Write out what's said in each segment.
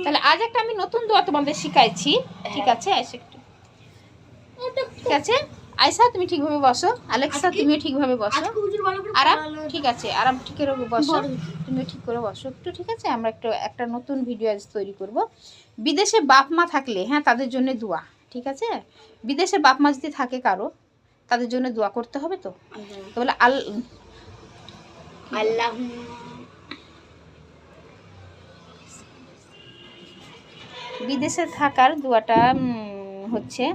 তাহলে আজ একটা আমি নতুন দোয়া তোমাদের শিখাইছি, ঠিক আছে? ঠিক আছে আয়সা, তুমি ঠিকভাবে বসো। আলেক্সা, তুমিও ঠিকভাবে বসো। আরাম, ঠিক আছে, আরাম ঠিক করে বসো, তুমিও ঠিক করে বসো একটু, ঠিক আছে? আমরা একটা নতুন ভিডিও আজ তৈরি করব। বিদেশে বাপ মা থাকলে, হ্যাঁ, তাদের জন্য দোয়া, ঠিক আছে? বিদেশে বাপ মা যদি থাকে কারো, তাদের জন্য দোয়া করতে হবে। তো বলে আল্লাহ বিদেশে থাকার দোয়াটা হচ্ছে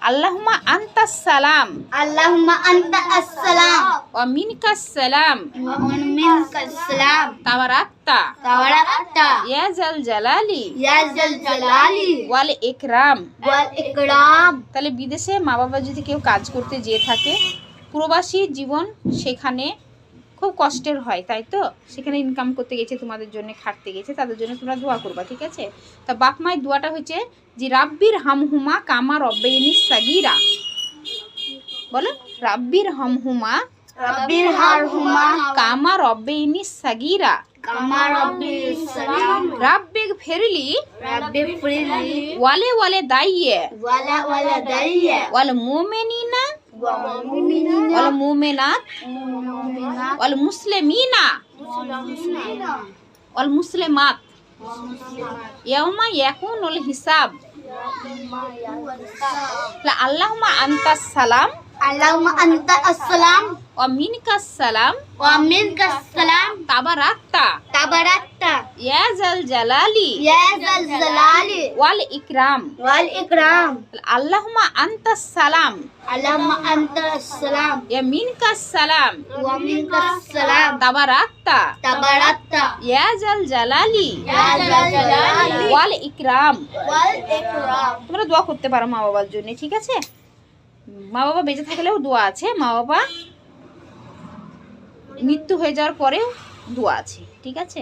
আল্লাহুম্মা আনতাস সালাম, আল্লাহুম্মা আনতা আসসালাম ওয়া মিনকাস সালাম, ওয়া মিনকাস সালাম তাবারাকতা তাবারাকতা ইয়া জাল জালালি ইয়া জাল জালালি ওয়াল ইকরাম। ওয়াল ইকরাম। তাহলে বিদেশে মা বাবা যদি কেউ কাজ করতে যেয়ে থাকে, প্রবাসী জীবন সেখানে খুব কষ্টের হয়, তাই তো? সেখানে ইনকাম করতে গেছে, তোমাদের জন্য খাটতে গেছে, তাদের জন্য তোমরা দোয়া করবা, ঠিক আছে? তা বাপ মায়ের দোয়াটা হচ্ছে যে রাব্বির হামহুমা কামা রব্বায়ানি সাগীরা। বলো, রাব্বির হামহুমা রাব্বির হারহুমা কামা রব্বায়ানি সাগীরা, কামা রাব্বিস সালাম রাব্বিগ ফিরলি রাব্বি ফিরলি ওয়ালে ওয়ালে দাইয়ে ওয়ালা ওয়ালা দাইয়া ওয়াল মুমিনিনা ওয়াল মুমিনিনা ওয়াল মুমিনাত মুমিনাত ওয়াল মুসলিমিনা মুসলিমিনা ওয়াল মুসলিমাত ইয়াউমা ইয়াকুনুল হিসাব। আল্লাহুম্মা আনতাস সালাম আল্লাহুম্মা আনতা আসসালাম ওয়া মিনকাস সালাম ওয়া মিনকাস সালাম তাবারাকতা তাবারাকতা ইয়া জাল জালালি ইয়া জাল জালালি ওয়াল ইকরাম। ওয়াল ইকরাম। আল্লাহুম্মা আনতাস সালাম আল্লাহুম্মা আনতা আসসালাম ইয়া মিনকাস সালাম ওয়া মিনকাস সালাম তাবারাকতা তাবারাকতা ইয়া জাল জালালি ইয়া জাল জালালি ওয়াল ইকরাম। ওয়াল ইকরাম। তোমরা দোয়া করতে পারো মা বাবার জন্য, ঠিক আছে? মা বাবা বেঁচে থাকলেও দোয়া আছে, মা বাবা মৃত্যু হয়ে যাওয়ার পরেও দোয়া আছে, ঠিক আছে?